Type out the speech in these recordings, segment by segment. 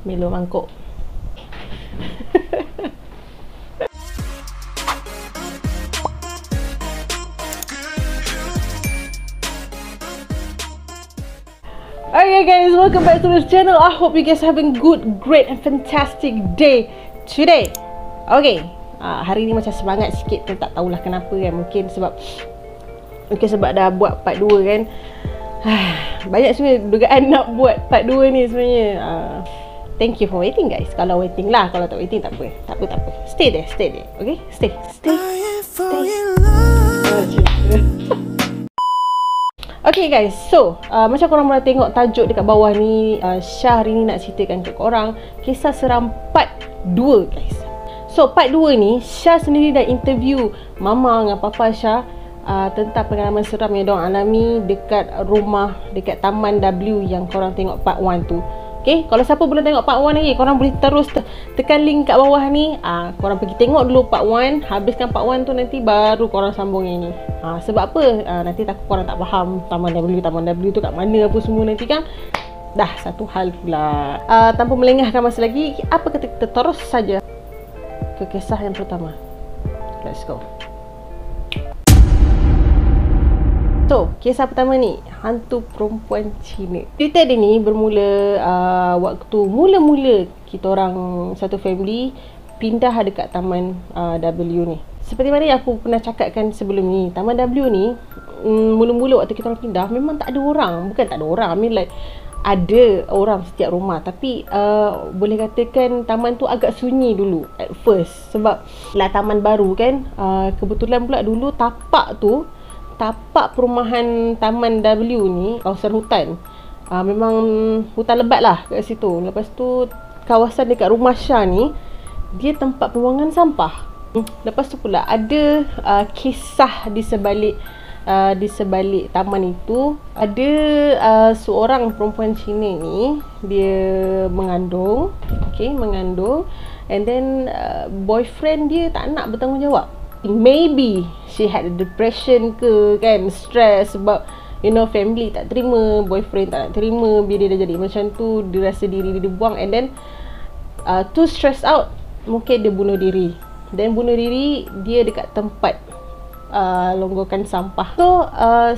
Milo mangkuk. Okay guys, welcome back to this channel. I hope you guys having good, great and fantastic day today. Okay, hari ni macam semangat sikit tu, tak tahulah kenapa kan. Mungkin sebab dah buat part 2 kan. Banyak sebenarnya dugaan nak buat part 2 ni sebenarnya. Thank you for waiting guys. Kalau waiting lah, kalau tak waiting tak apa. Tak apa. Stay there. Okay, stay. Okay guys, so macam korang pernah tengok tajuk dekat bawah ni, Syah hari ni nak ceritakan ke korang kisah seram part 2 guys. So part 2 ni, Syah sendiri dah interview mama dengan papa Syah tentang pengalaman seram yang diorang alami dekat rumah, dekat Taman W yang korang tengok part 1 tu. Okay, kalau siapa belum tengok part 1 lagi, korang boleh terus tekan link kat bawah ni. Korang pergi tengok dulu part 1, habiskan part 1 tu, nanti baru korang sambung yang ni. Sebab apa? Nanti takut korang tak faham Taman W tu kat mana apa semua nanti kan. Dah satu hal pula. Tanpa melengahkan masa lagi, apa kata kita terus saja ke kisah yang pertama. Let's go. So, kisah pertama ni, hantu perempuan Cina. Cerita dia ni bermula waktu mula-mula kita orang satu family pindah dekat Taman W ni. Seperti mana yang aku pernah cakapkan sebelum ni, Taman W ni mula-mula waktu kita orang pindah memang tak ada orang. Bukan tak ada orang, I mean like ada orang setiap rumah. Tapi boleh katakan taman tu agak sunyi dulu at first. Sebab lah taman baru kan. Kebetulan pula dulu tapak perumahan Taman W ni kawasan hutan. Memang hutan lebat lah kat situ. Lepas tu kawasan dekat rumah Syah ni, dia tempat pembuangan sampah. Lepas tu pula ada kisah di sebalik taman itu. Ada seorang perempuan Cina ni, dia mengandung. And then boyfriend dia tak nak bertanggungjawab. Maybe she had a depression ke kan, stress sebab family tak terima, boyfriend tak nak terima bila dia dah jadi macam tu. Dia rasa diri dia buang, and then too stressed out, mungkin dia bunuh diri. Dan bunuh diri dia dekat tempat longgokan sampah. So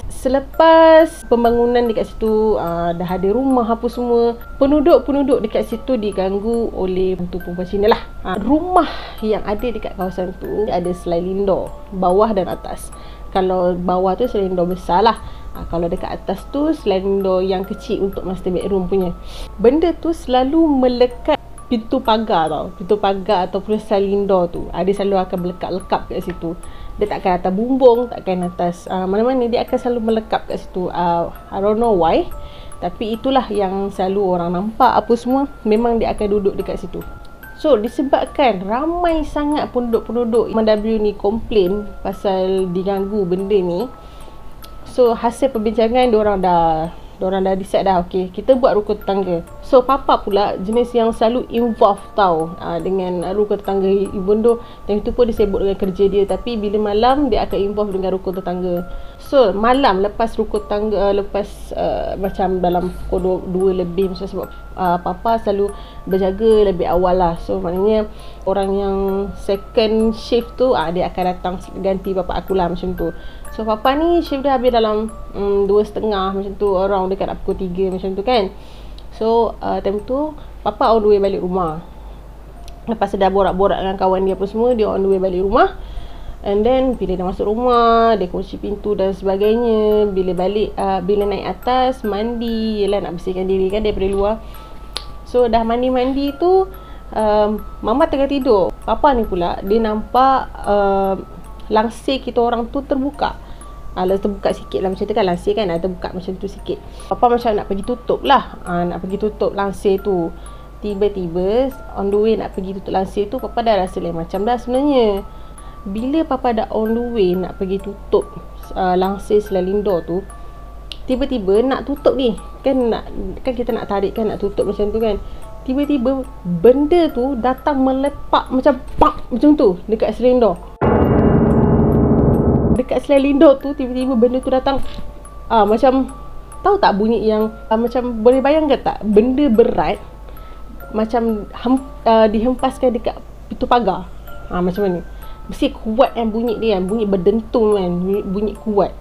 selepas pembangunan dekat situ, dah ada rumah apa semua, penduduk dekat situ diganggu oleh hantu perempuan Cina lah. Rumah yang ada dekat kawasan tu ada sliding door, bawah dan atas. Kalau bawah tu sliding door besar lah, kalau dekat atas tu sliding door yang kecil untuk master bedroom punya. Benda tu selalu melekat pintu pagar tau. Pintu pagar ataupun sliding door tu, dia selalu akan melekat-lekap kat situ. Dia takkan atas bumbung, takkan atas mana-mana, dia akan selalu melekap kat situ. I don't know why, tapi itulah yang selalu orang nampak apa semua. Memang dia akan duduk dekat situ. So disebabkan ramai sangat penduduk W ni komplain pasal diganggu benda ni, so hasil perbincangan diorang dah decide dah, okay, kita buat rukun tetangga. So papa pula jenis yang selalu involve tau dengan rukun tetangga. Even though time tu pun dia sibuk dengan kerja dia, tapi bila malam dia akan involve dengan rukun tetangga. So malam lepas rukun tetangga, macam dalam pukul 2 lebih macam, sebab papa selalu berjaga lebih awal lah. So maknanya orang yang second shift tu dia akan datang ganti papa aku lah, macam tu. So papa ni shift dia habis dalam 2.30 macam tu, around dekat pukul 3 macam tu kan. So time tu papa on the way balik rumah. Lepas dah borak-borak dengan kawan dia apa semua, dia on the way balik rumah. And then bila dah masuk rumah, dia kunci pintu dan sebagainya. Bila naik atas, mandi, yelah nak bersihkan diri kan daripada luar. So dah mandi-mandi tu, mama tengah tidur. Papa ni pula dia nampak langsir kita orang tu terbuka. Terbuka sikit lah macam tu kan, langsir kan, terbuka macam tu sikit. Papa macam nak pergi tutup lah, nak pergi tutup langsir tu. Tiba-tiba on the way nak pergi tutup langsir tu, papa dah rasa lain macam dah sebenarnya. Bila papa dah on the way nak pergi tutup langsir sliding door tu, tiba-tiba nak tutup ni kan, kita nak tarik kan, nak tutup macam tu kan. Tiba-tiba benda tu datang melepak macam pak macam tu dekat sliding door. Dekat sliding door tu tiba-tiba benda tu datang macam, tahu tak bunyi yang macam, boleh bayangkan tak benda berat macam dihempaskan dekat pintu pagar. Macam mana? Mesti kuat kan bunyi dia kan, bunyi berdentum kan, bunyi kuat.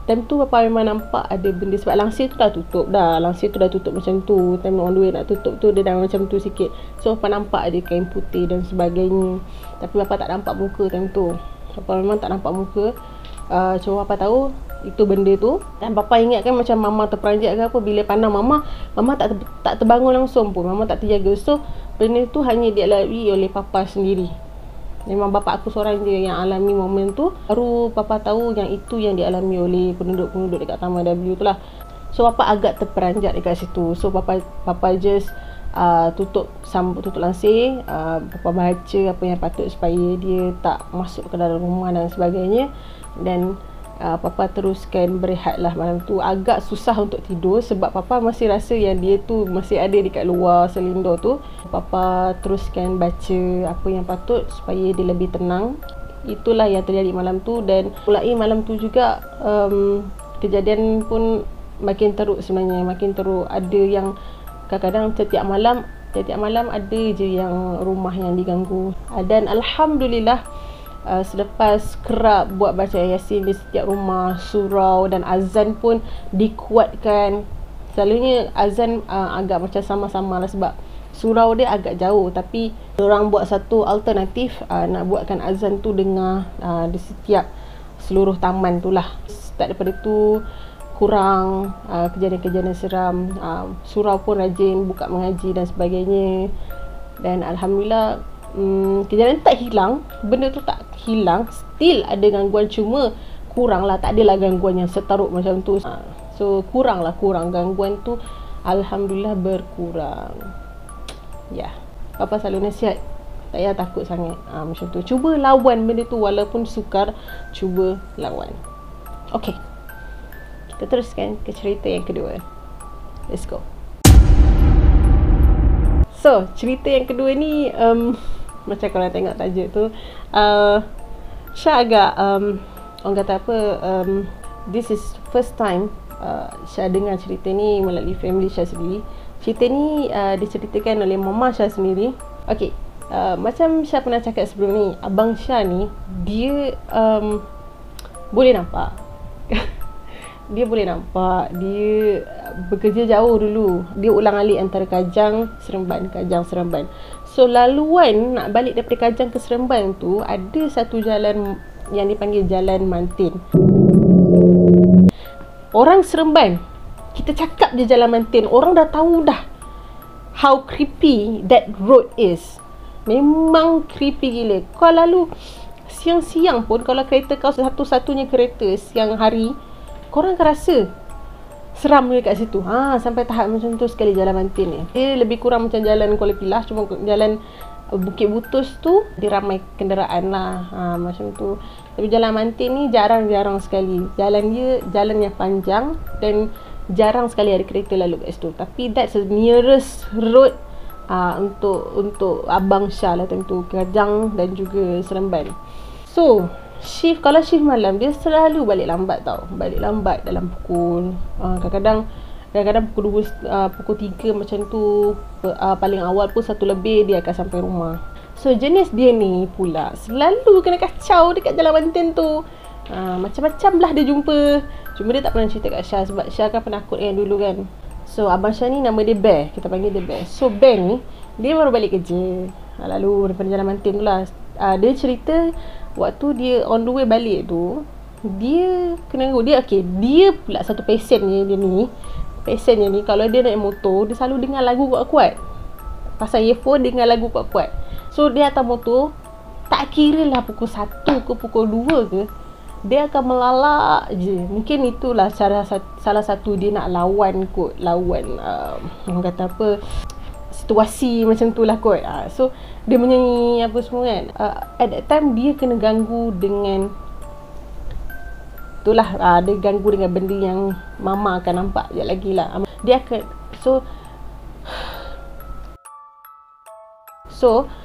Time tu papa memang nampak ada benda, sebab langsir tu dah tutup dah. Langsir tu dah tutup macam tu. Time on the way nak tutup tu dia dah macam tu sikit. So papa nampak ada kain putih dan sebagainya. Tapi papa tak nampak muka time tu. Papa memang tak nampak muka. Cuma papa tahu itu benda tu. Dan papa ingat kan macam mama terperanjat ke apa, bila pandang mama tak terbangun langsung pun, mama tak terjaga. So benda tu hanya dialami oleh papa sendiri. Memang bapa aku seorang je yang alami momen tu. Baru papa tahu yang itu yang dialami oleh penduduk-penduduk dekat Taman W tu lah. So papa agak terperanjat dekat situ. So papa just tutup langsir. Papa baca apa yang patut supaya dia tak masuk ke dalam rumah dan sebagainya. Dan papa teruskan berehat lah malam tu. Agak susah untuk tidur sebab papa masih rasa yang dia tu masih ada dekat luar selindor tu. Papa teruskan baca apa yang patut supaya dia lebih tenang. Itulah yang terjadi malam tu. Dan mulai malam tu juga kejadian pun makin teruk sebenarnya. Makin teruk. Ada yang kadang-kadang setiap malam ada je yang rumah yang diganggu. Dan Alhamdulillah, selepas kerap buat baca Yasin di setiap rumah, surau dan azan pun dikuatkan. Selalunya azan agak macam sama-sama lah sebab surau dia agak jauh. Tapi orang buat satu alternatif, nak buatkan azan tu dengar di setiap seluruh taman tu lah. Start daripada tu kurang kejadian-kejadian seram. Surau pun rajin buka mengaji dan sebagainya. Dan Alhamdulillah, kejadian tak hilang, benda tu tak hilang, still ada gangguan, cuma kurang lah, tak adalah gangguan yang seteruk macam tu. So kurang gangguan tu, Alhamdulillah berkurang. Papa selalu nasihat, tak payah takut sangat macam tu, cuba lawan benda tu, walaupun sukar, cuba lawan. Okay, kita teruskan ke cerita yang kedua. Let's go. So cerita yang kedua ni macam korang tengok tajuk tu, Syah agak orang kata apa, this is first time Syah dengar cerita ni melalui family Syah sendiri. Cerita ni diceritakan oleh mama Syah sendiri. Okay, macam Syah pernah cakap sebelum ni, abang Syah ni dia boleh nampak dia boleh nampak, dia bekerja jauh dulu. Dia ulang-alik antara Kajang Seremban. So laluan nak balik daripada Kajang ke Seremban tu, ada satu jalan yang dipanggil Jalan Mantin. Orang Seremban, kita cakap je Jalan Mantin, orang dah tahu dah how creepy that road is. Memang creepy gila. Kau lalu siang-siang pun, kalau kereta kau satu-satunya kereta siang hari, korang akan rasa seram dekat situ. Sampai tahap macam tu sekali Jalan Mantin ni. Dia lebih kurang macam jalan Kuala Pilah, cuma jalan Bukit Butus tu dia ramai kenderaan lah. Macam tu. Tapi Jalan Mantin ni jarang-jarang sekali. Jalan dia jalan yang panjang dan jarang sekali ada kereta lalu kat situ. Tapi that's the nearest road untuk Abang Syah lah tentu, Kajang dan juga Seremban. So kalau shift malam, dia selalu balik lambat tau. Balik lambat dalam pukul kadang-kadang pukul 2, pukul 3 macam tu. Paling awal pun 1 lebih dia akan sampai rumah. So jenis dia ni pula selalu kena kacau dekat Jalan Mantin tu. Macam-macam lah dia jumpa. Cuma dia tak pernah cerita kat Syah sebab Syah kan penakut kan dulu kan. So abang Syah ni nama dia Bear, kita panggil dia Bear. So Bear ni dia baru balik kerja lalu daripada Jalan Mantin tu lah. Dia cerita waktu dia on the way balik tu, dia kena dia pula satu pesennya dia ni. Pesennya ni kalau dia naik motor, dia selalu dengar lagu kuat-kuat. Pasal earphone dengar lagu kuat-kuat. So dia atas motor, tak kira lah pukul 1 ke pukul 2 ke, dia akan melalak je. Mungkin itulah salah satu dia nak lawan orang kata apa, situasi macam tu lah kot. So dia menyanyi apa semua kan. At that time dia kena ganggu dengan itulah, dia ganggu dengan benda yang mama akan nampak sekejap lagi lah. Dia akan so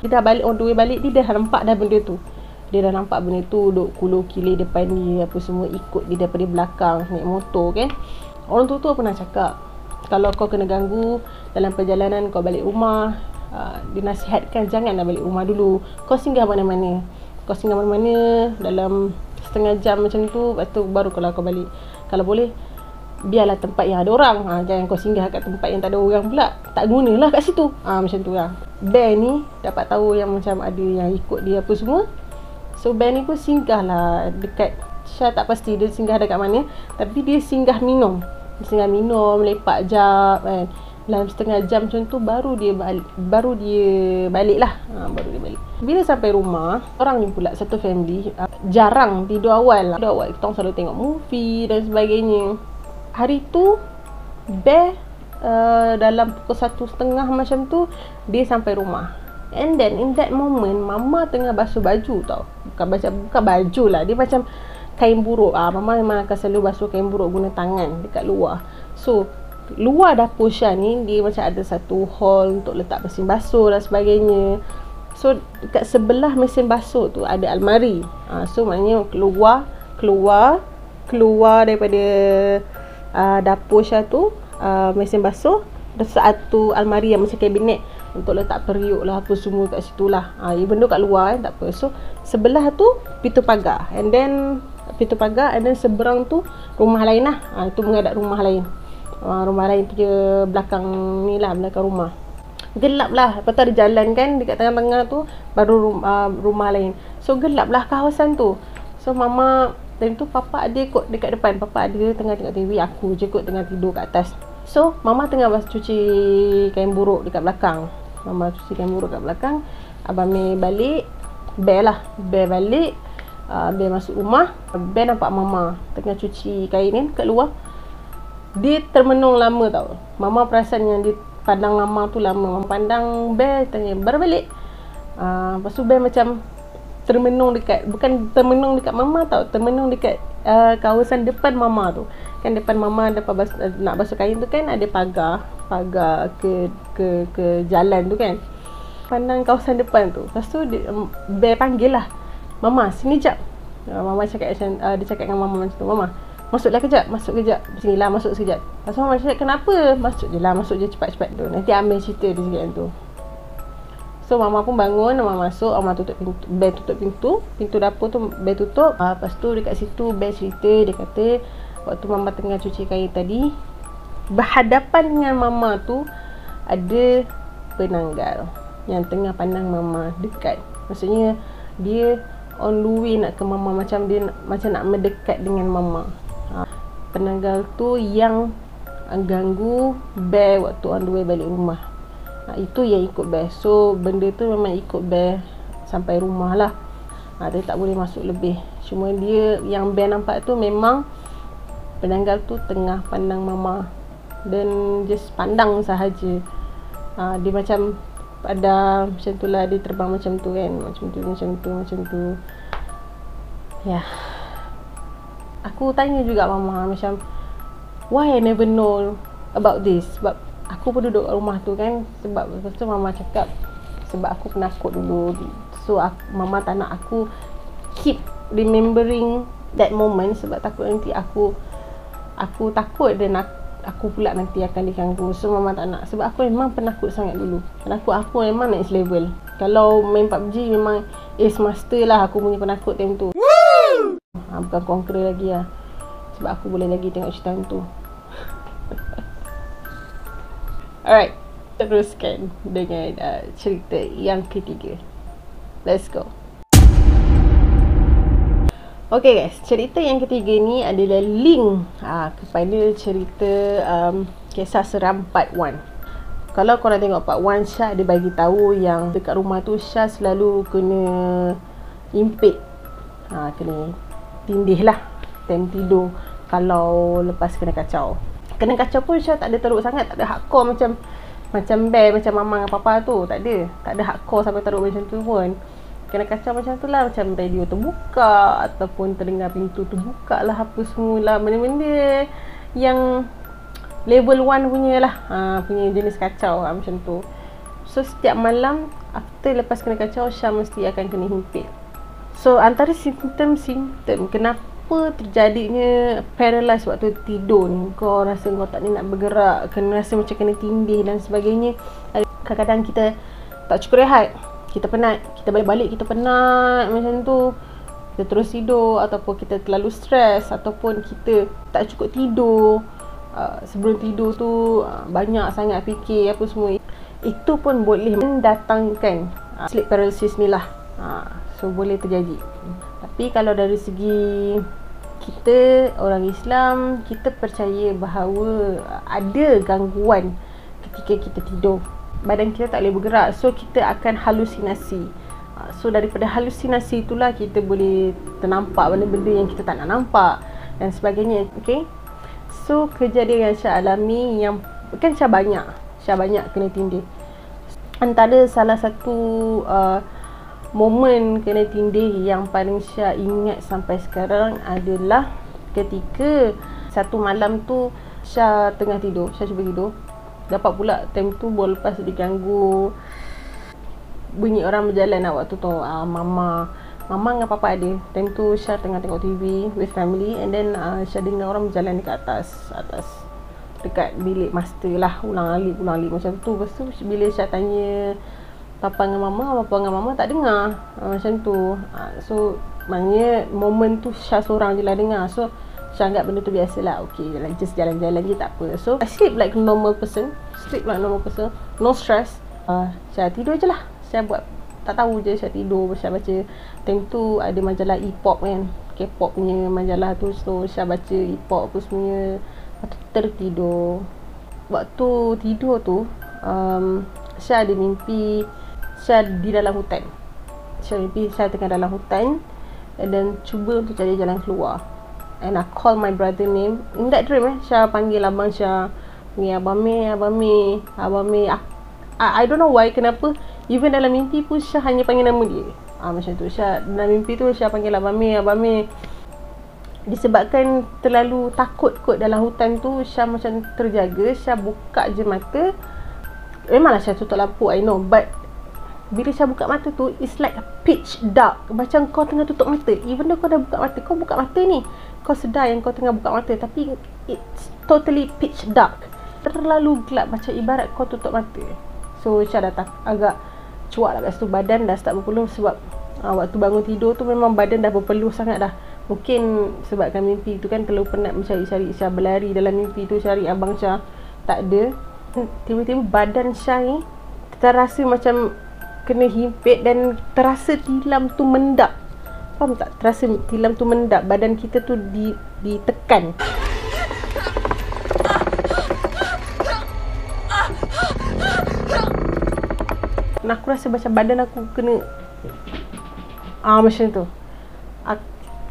dia dah balik, on the way balik, dia dah nampak dah benda tu. Dia dah nampak benda tu duk kulur kilir depan dia apa semua, ikut dia daripada belakang naik motor kan. Orang tu pernah cakap, Kalau kau kena ganggu dalam perjalanan kau balik rumah, dinasihatkan janganlah balik rumah dulu. Kau singgah mana-mana. Kau singgah mana-mana dalam setengah jam macam tu, lepas tu baru kalau kau balik. Kalau boleh, biarlah tempat yang ada orang. Jangan kau singgah kat tempat yang tak ada orang pula. Tak gunalah kat situ. Macam tu lah. Bear ni dapat tahu yang macam ada yang ikut dia apa semua. So bear ni pun singgah lah dekat Syah, tak pasti dia singgah dekat mana, tapi dia singgah minum. Dia singgah minum, lepak jap kan. Dalam setengah jam macam tu baru dia balik lah. Baru dia balik. Bila sampai rumah, orang ni pula satu family jarang tidur awal lah. Tidur awal, kita orang selalu tengok movie dan sebagainya. Hari tu Bear dalam pukul 1:30 macam tu dia sampai rumah. And then in that moment, Mama tengah basuh baju tau. Bukan baju lah, dia macam kain buruk. Mama memang akan selalu basuh kain buruk guna tangan dekat luar. So luar dapur Syah ni, dia macam ada satu hall untuk letak mesin basuh dan sebagainya. So dekat sebelah mesin basuh tu ada almari. So maknanya keluar daripada dapur Syah tu, mesin basuh, ada satu almari yang macam kabinet untuk letak periuk lah apa semua kat situ lah. Even tu kat luar tak apa. So sebelah tu pintu pagar, and then seberang tu rumah lain lah. Itu menghadap rumah lain. Rumah lain punya belakang ni lah, belakang rumah. Gelap lah. Lepas tu ada jalan kan dekat tengah-tengah tu, baru rumah lain. So gelap lah kawasan tu. So Mama, time tu Papa ada kot dekat depan. Papa ada tengah tengok TV, aku je kot tengah tidur kat atas. So Mama tengah cuci kain buruk dekat belakang. Abang Mei balik, Bear balik. Bear masuk rumah, Bear nampak Mama tengah cuci kain kan kat luar. Dia termenung lama tau. Mama perasan yang dia pandang Mama tu lama. Mama pandang Bear, tanya, baru balik? Lepas tu Bear macam termenung dekat, bukan termenung dekat Mama tau, termenung dekat kawasan depan Mama tu. Kan depan Mama nak basuh kain tu kan ada pagar ke jalan tu kan. Pandang kawasan depan tu. Lepas tu Bear panggil lah, Mama sini jap. Mama cakap macam dia cakap dengan Mama macam tu, Mama masuk kejap. Sini lah, masuk sekejap. Lepas tu Mama cakap, kenapa? Masuk je cepat-cepat tu. Nanti ambil cerita dia cakap macam tu. So Mama pun bangun, Mama masuk, Mama tutup pintu, Bear tutup pintu dapur tu Bear tutup. Lepas tu dekat situ Bear cerita, dia kata waktu Mama tengah cuci kain tadi, berhadapan dengan Mama tu ada penanggal yang tengah pandang Mama dekat. Maksudnya dia on the way nak ke Mama, macam dia macam nak mendekat dengan Mama. Penanggal tu yang ganggu Bear waktu on the way balik rumah. Itu yang ikut Bear. So benda tu memang ikut Bear sampai rumah lah. Dia tak boleh masuk lebih. Cuma dia yang Bear nampak tu memang penanggal tu tengah pandang Mama, dan just pandang sahaja. Dia macam ada macam tu lah, dia terbang macam tu kan, macam tu. Ya. Aku tanya juga Mama macam, why I never know about this? Sebab aku pun duduk kat rumah tu kan. Sebab lepas tu Mama cakap, sebab aku penakut dulu. So Mama tak nak aku keep remembering that moment, sebab takut nanti aku takut dan aku pula nanti akan diganggu. So Mama tak nak. Sebab aku memang penakut sangat dulu. Penakut aku memang next level. Kalau main PUBG memang Ace Master lah aku punya penakut time tu. Bukan Conqueror lagi lah. Sebab aku boleh lagi tengok cerita tu. Alright, teruskan dengan cerita yang ketiga. Let's go. Okay guys, cerita yang ketiga ni adalah link kepada cerita kisah seram part 1. Kalau korang tengok part 1, Syah dia bagi tahu yang dekat rumah tu Syah selalu kena impit, kena tindih lah time tidur kalau lepas kena kacau. Kena kacau pun Syah tak ada teruk sangat, tak ada hardcore macam Bear, macam Mama dengan Papa tu. Tak ada hardcore sampai teruk macam tu pun. Kena kacau macam tu lah, macam radio terbuka ataupun terdengar pintu terbuka lah, apa semualah, benda-benda yang level 1 punya lah, punya jenis kacau lah, macam tu. So setiap malam after lepas kena kacau, Syah mesti akan kena himpit. So antara simptom kenapa kenapa terjadinya paralyze waktu tidur ni. Kau rasa kau tak ni nak bergerak, kena rasa macam kena tindih dan sebagainya. Kadang-kadang kita tak cukup rehat, kita penat, kita balik-balik kita penat macam tu, kita terus tidur, ataupun kita terlalu stres, ataupun kita tak cukup tidur. Sebelum tidur tu banyak sangat fikir apa semua. Itu pun boleh mendatangkan sleep paralysis ni lah. So boleh terjadi. Tapi kalau dari segi kita orang Islam, kita percaya bahawa ada gangguan ketika kita tidur. Badan kita tak boleh bergerak, so kita akan halusinasi. So daripada halusinasi itulah kita boleh ternampak benda-benda yang kita tak nak nampak dan sebagainya. Okay, so kejadian yang Syah alami, yang kan Syah banyak kena tindih. Antara salah satu momen kena tindih yang paling Syah ingat sampai sekarang adalah ketika satu malam tu Syah tengah tidur, Syah cuba tidur, dapat pula time tu baru lepas diganggu bunyi orang berjalan lah waktu tu. Mama dengan papa ada. Time tu Syah tengah tengok TV with family, and then Syah dengar orang berjalan dekat atas dekat bilik master lah, ulang alik macam tu. Lepas tu bila Syah tanya papa dengan mama tak dengar macam tu. So maknanya moment tu Syah seorang je lah dengar. So Syah anggap benda tu biasa lah. Okay, just jalan-jalan je, tak apa. So I sleep like normal person, no stress. Syah tidur je lah. Syah buat tak tahu je, Syah tidur, Syah baca. Time tu ada majalah E-pop kan, K-pop punya majalah tu. So Syah baca E-pop apa semuanya, lepas tu tertidur. Waktu tidur tu Syah ada mimpi Syah di dalam hutan. Syah mimpi Syah tengah dalam hutan dan cuba untuk cari jalan keluar. And I call my brother name in that dream. Syah panggil abang Syah, ni Abang Mei. I don't know why, kenapa even dalam mimpi pun Syah hanya panggil nama dia. Macam tu. Syah dalam mimpi tu Syah panggil Abang Mei. Disebabkan terlalu takut kot dalam hutan tu, Syah macam terjaga. Syah buka je mata. Memanglah Syah tutup lampu, I know, but bila Syah buka mata tu, it's like pitch dark. Macam kau tengah tutup mata, even though kau dah buka mata, kau buka mata ni, kau sedar yang kau tengah buka mata, tapi it's totally pitch dark, terlalu gelap, macam ibarat kau tutup mata. So Syah dah agak cuak lah kat situ. Badan dah start berpeluh sebab waktu bangun tidur tu memang badan dah berpeluh sangat dah. Mungkin sebabkan mimpi tu kan, terlalu penat mencari-cari. Syah berlari dalam mimpi tu cari abang Syah, tak ada. Tiba-tiba badan Syah ni terasa macam kena himpit dan terasa tilam tu mendap. Faham tak? Terasa tilam tu mendap, badan kita tu ditekan. Dan aku rasa macam badan aku kena macam tu.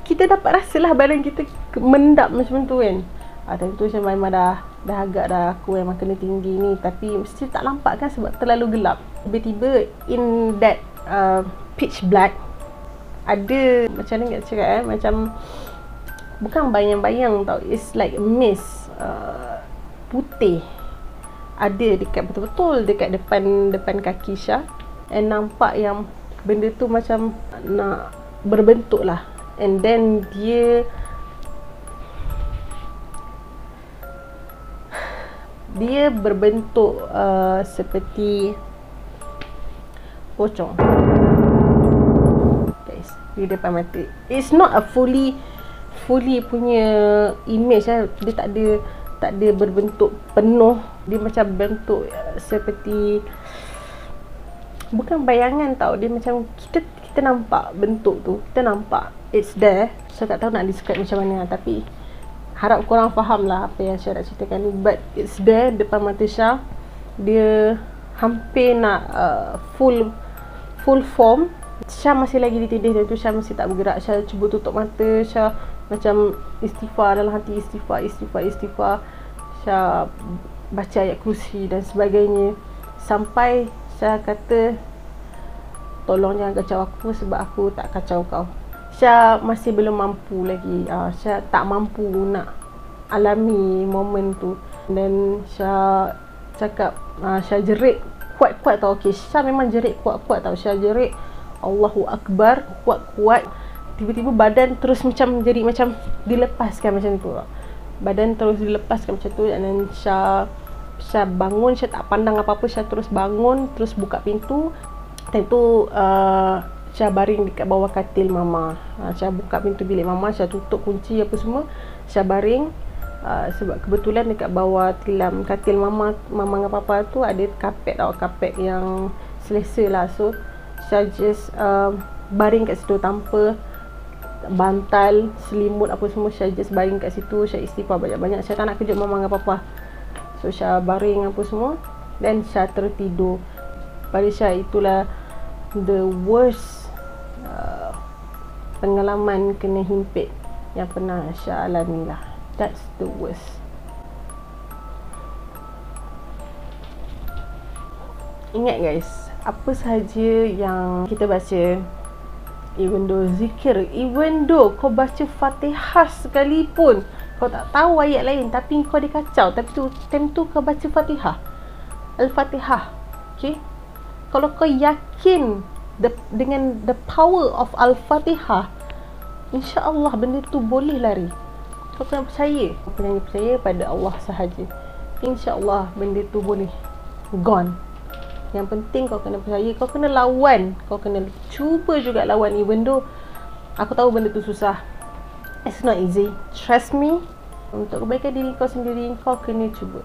Kita dapat rasalah badan kita mendap macam tu kan. Time tu macam memang dah agak dah aku memang kena tinggi ni, tapi mesti tak nampak kan sebab terlalu gelap. Tiba-tiba in that pitch black ada macam mana nak cakap macam bukan bayang-bayang tau, it's like a mist putih ada dekat betul-betul dekat depan kaki Syah, and nampak yang benda tu macam nak berbentuk lah, and then dia berbentuk seperti pocong guys di depan mata. It's not a fully punya image lah. Dia tak ada berbentuk penuh. Dia macam bentuk seperti bukan bayangan tau. Dia macam kita nampak bentuk tu, kita nampak it's there. Saya tak tahu nak describe macam mana, tapi harap korang faham lah apa yang Syah nak ceritakan ni. But it's there depan mata Syah. Dia hampir nak full form. Syah masih lagi ditindih dan tu Syah masih tak bergerak. Syah cuba tutup mata. Syah macam istighfar dalam hati, istighfar. Syah baca ayat kursi dan sebagainya, sampai Syah kata, tolong jangan kacau aku sebab aku tak kacau kau. Syah masih belum mampu lagi. Syah tak mampu nak alami momen tu. Dan Syah cakap, Syah jerit kuat-kuat tau. Okay, Syah memang jerit kuat-kuat tau. Syah jerit Allahu Akbar kuat-kuat. tiba-tiba badan terus macam jadi macam dilepaskan macam tu. Badan terus dilepaskan macam tu, dan Syah bangun, Syah tak pandang apa-apa, Syah terus bangun, terus buka pintu. Time tu Syah baring dekat bawah katil mama. Syah buka pintu bilik mama, Syah tutup kunci apa semua, Syah baring. Sebab kebetulan dekat bawah tilam katil mama dengan papa tu ada kapet yang selesa lah. So Syah just baring kat situ tanpa bantal, selimut apa semua. Syah just baring kat situ, Syah istighfar banyak-banyak. Syah tak nak kejut mama dengan papa. So Syah baring apa semua, dan Syah tertidur. Pada Syah itulah the worst pengalaman kena himpit yang pernah Syah alami lah. That's the worst. Ingat guys, apa sahaja yang kita baca, even though zikir, even though kau baca Fatihah sekalipun, kau tak tahu ayat lain tapi kau dikacau, tapi time tu kau baca Fatihah, Al-Fatihah, okay? Kalau kau yakin dengan the power of Al-Fatihah, insya-Allah benda tu boleh lari. Kau kena percaya. Kau kena percaya pada Allah sahaja. InsyaAllah benda tu boleh gone. Yang penting kau kena percaya. Kau kena lawan. Kau kena cuba juga lawan. Even though aku tahu benda tu susah. It's not easy. Trust me. Untuk kebaikan diri kau sendiri, kau kena cuba.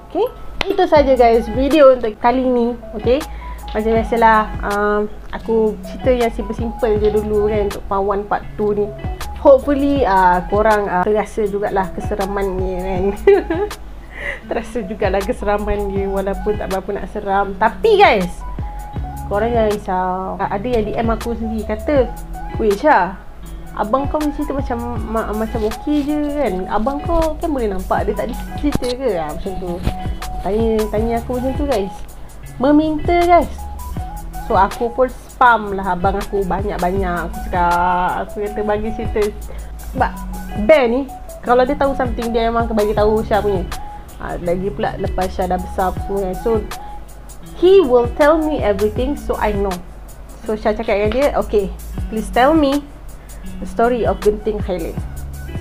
Okay? Itu saja guys video untuk kali ni. Okay? Macam biasalah, aku cerita yang simple-simple je dulu kan untuk part 1, part 2 ni. Hopefully korang terasa jugalah keseraman ni kan. Terasa jugalah keseraman dia walaupun tak berapa nak seram. Tapi guys, korang jangan risau. Ada yang DM aku sendiri kata, "Weh Syah, abang kau cerita macam okey je kan. Abang kau kan boleh nampak dia tak ada cerita ke?" Macam tu. Tanya aku macam tu guys. Meminta guys. So aku pun spam lah abang aku banyak-banyak. Aku cakap, aku kata bagi cerita. Sebab Bear ni, kalau dia tahu something, dia memang bagi tahu Syah punya. Lagi pula lepas Syah dah besar semua kan. So he will tell me everything, so I know. So Syah cakap dengan dia, "Okay, please tell me the story of Genting Highland."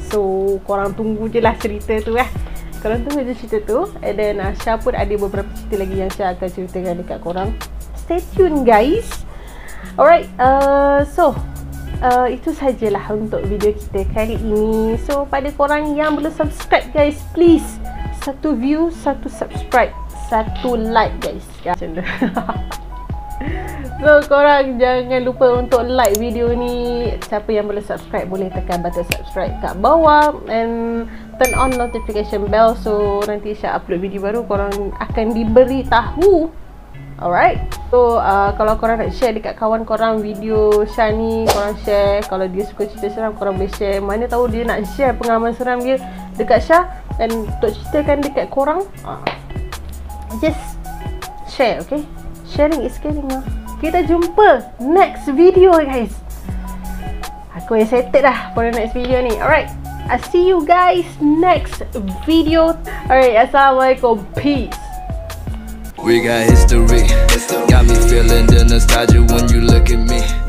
So korang tunggu je lah cerita tu lah. Korang tunggu je cerita tu. And then Syah pun ada beberapa cerita lagi yang Syah akan ceritakan dekat korang. Stay tune guys. Alright, itu sajalah untuk video kita kali ini. So pada korang yang belum subscribe guys, please, 1 view, 1 subscribe, 1 like guys. Macam tu. So korang jangan lupa untuk like video ni. Siapa yang belum subscribe boleh tekan button subscribe kat bawah and turn on notification bell. So nanti Syah upload video baru, korang akan diberitahu. Alright. So kalau korang nak share dekat kawan korang video Syah ni, korang share. Kalau dia suka cerita seram, korang boleh share. Mana tahu dia nak share pengalaman seram dia dekat Syah dan untuk ceritakan dekat korang. Just share, okay? Sharing is caring lah. Kita jumpa next video guys. Aku excited dah for the next video ni. Alright, I see you guys next video. Alright, Assalamualaikum. Peace. We got history. Got me feeling the nostalgia when you look at me.